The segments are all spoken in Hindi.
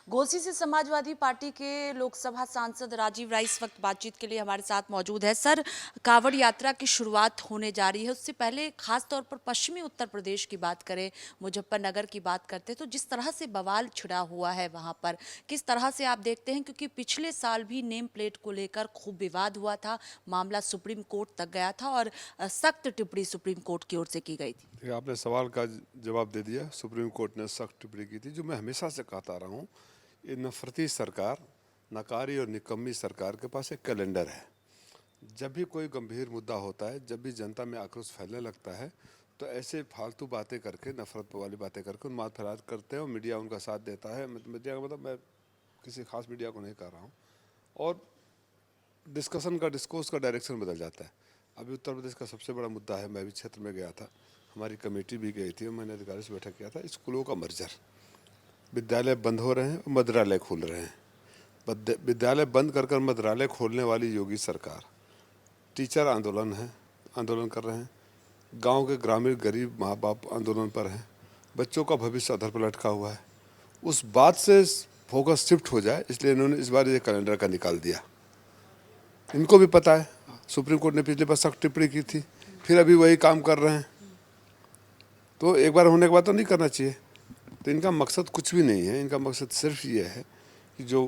घोसी से समाजवादी पार्टी के लोकसभा सांसद राजीव राय इस वक्त बातचीत के लिए हमारे साथ मौजूद है। सर, कांवड़ यात्रा की शुरुआत होने जा रही है, उससे पहले खास तौर पर पश्चिमी उत्तर प्रदेश की बात करें, मुजफ्फरनगर की बात करते हैं तो जिस तरह से बवाल छिड़ा हुआ है वहां पर किस तरह से आप देखते हैं? क्योंकि पिछले साल भी नेम प्लेट को लेकर खूब विवाद हुआ था, मामला सुप्रीम कोर्ट तक गया था और सख्त टिप्पणी सुप्रीम कोर्ट की ओर से की गई थी। आपने सवाल का जवाब दे दिया। सुप्रीम कोर्ट ने सख्त टिप्पणी की थी। जो मैं हमेशा से कहता रहा हूँ, ये नफरती सरकार, नकारी और निकम्मी सरकार के पास एक कैलेंडर है। जब भी कोई गंभीर मुद्दा होता है, जब भी जनता में आक्रोश फैलने लगता है, तो ऐसे फालतू बातें करके, नफरत वाली बातें करके उन मात फराज करते हैं और मीडिया उनका साथ देता है। मीडिया का मतलब मैं किसी खास मीडिया को नहीं कह रहा हूँ। और डिस्कशन का, डिस्कोर्स का डायरेक्शन बदल जाता है। अभी उत्तर प्रदेश का सबसे बड़ा मुद्दा है, मैं भी क्षेत्र में गया था, हमारी कमेटी भी गई थी और मैंने अधिकारियों से बैठक किया था। स्कूलों का मर्जर, विद्यालय बंद हो रहे हैं और मदिरालय खुल रहे हैं। विद्यालय बंद कर मदिरालय खोलने वाली योगी सरकार। टीचर आंदोलन कर रहे हैं। गांव के ग्रामीण गरीब माँ बाप आंदोलन पर हैं। बच्चों का भविष्य अधर पर लटका हुआ है। उस बात से फोकस शिफ्ट हो जाए, इसलिए इन्होंने इस बार ये कैलेंडर का निकाल दिया। इनको भी पता है, सुप्रीम कोर्ट ने पिछले बार सख्त टिप्पणी की थी, फिर अभी वही काम कर रहे हैं। तो एक बार होने के बाद तो नहीं करना चाहिए। तो इनका मकसद कुछ भी नहीं है। इनका मकसद सिर्फ ये है कि जो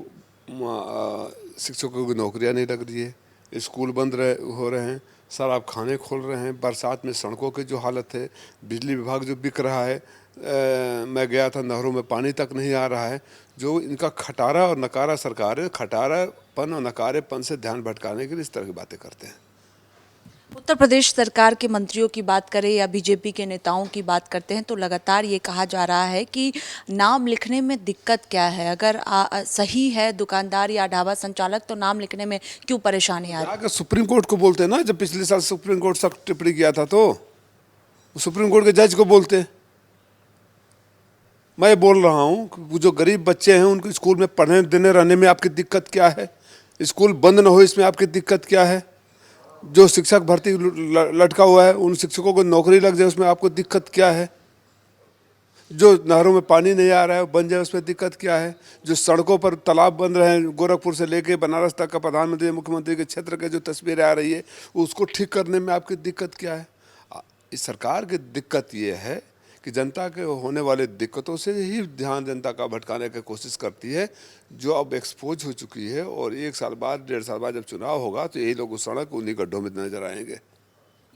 शिक्षकों की नौकरियां नहीं लग रही है, स्कूल बंद हो रहे हैं, शराब खाने खोल रहे हैं, बरसात में सड़कों की जो हालत है, बिजली विभाग जो बिक रहा है, मैं गया था, नहरों में पानी तक नहीं आ रहा है। जो इनका खटारा और नकारा सरकार है, खटारापन और नकारेपन से ध्यान भटकाने के लिए इस तरह की बातें करते हैं। उत्तर प्रदेश सरकार के मंत्रियों की बात करें या बीजेपी के नेताओं की बात करते हैं तो लगातार ये कहा जा रहा है कि नाम लिखने में दिक्कत क्या है? अगर सही है दुकानदार या ढाबा संचालक तो नाम लिखने में क्यों परेशानी आ रही है? सुप्रीम कोर्ट को बोलते ना, जब पिछले साल सुप्रीम कोर्ट सख्त टिप्पणी किया था तो सुप्रीम कोर्ट के जज को बोलते। मैं बोल रहा हूँ, जो गरीब बच्चे हैं उनको स्कूल में पढ़ने देने रहने में आपकी दिक्कत क्या है? स्कूल बंद न हो इसमें आपकी दिक्कत क्या है? जो शिक्षक भर्ती लटका हुआ है, उन शिक्षकों को नौकरी लग जाए, उसमें आपको दिक्कत क्या है? जो नहरों में पानी नहीं आ रहा है बन जाए, उसमें दिक्कत क्या है? जो सड़कों पर तालाब बन रहे हैं, गोरखपुर से लेके बनारस तक का प्रधानमंत्री मुख्यमंत्री के क्षेत्र के जो तस्वीरें आ रही है, उसको ठीक करने में आपकी दिक्कत क्या है? इस सरकार की दिक्कत ये है कि जनता के होने वाले दिक्कतों से ही ध्यान जनता का भटकाने की कोशिश करती है, जो अब एक्सपोज हो चुकी है। और 1 साल बाद, 1.5 साल बाद जब चुनाव होगा तो यही लोग उस सड़क उन्हीं गड्ढों में नजर आएंगे।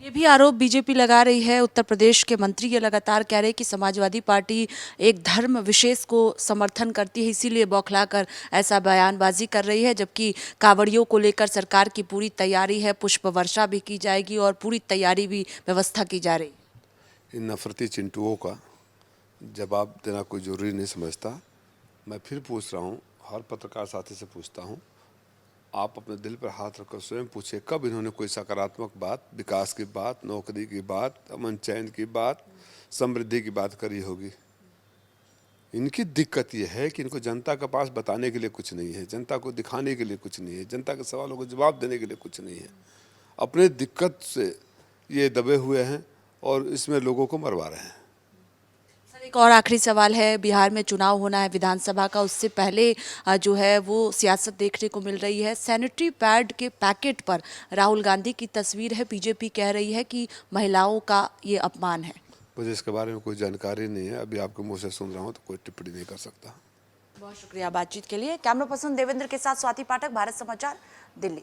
ये भी आरोप बीजेपी लगा रही है। उत्तर प्रदेश के मंत्री ये लगातार कह रहे हैं कि समाजवादी पार्टी एक धर्म विशेष को समर्थन करती है, इसीलिए बौखलाकर ऐसा बयानबाजी कर रही है, जबकि कांवड़ियों को लेकर सरकार की पूरी तैयारी है, पुष्प वर्षा भी की जाएगी और पूरी तैयारी भी व्यवस्था की जा रही है। इन नफरती चिंटुओं का जवाब देना कोई ज़रूरी नहीं समझता। मैं फिर पूछ रहा हूँ, हर पत्रकार साथी से पूछता हूँ, आप अपने दिल पर हाथ रखकर स्वयं पूछिए, कब इन्होंने कोई सकारात्मक बात, विकास की बात, नौकरी की बात, अमन चैन की बात, समृद्धि की बात करी होगी? इनकी दिक्कत यह है कि इनको जनता के पास बताने के लिए कुछ नहीं है, जनता को दिखाने के लिए कुछ नहीं है, जनता के सवालों को जवाब देने के लिए कुछ नहीं है। अपने दिक्कत से ये दबे हुए हैं और इसमें लोगों को मरवा रहे हैं। सर, एक और आखिरी सवाल है। बिहार में चुनाव होना है विधानसभा का, उससे पहले जो है वो सियासत देखने को मिल रही है। सैनिटरी पैड के पैकेट पर राहुल गांधी की तस्वीर है। बीजेपी कह रही है कि महिलाओं का ये अपमान है। मुझे इसके बारे में कोई जानकारी नहीं है, अभी आपके मुंह से सुन रहा हूँ तो कोई टिप्पणी नहीं कर सकता। बहुत शुक्रिया बातचीत के लिए। कैमरा पर्सन देवेंद्र के साथ स्वाति पाठक, भारत समाचार, दिल्ली।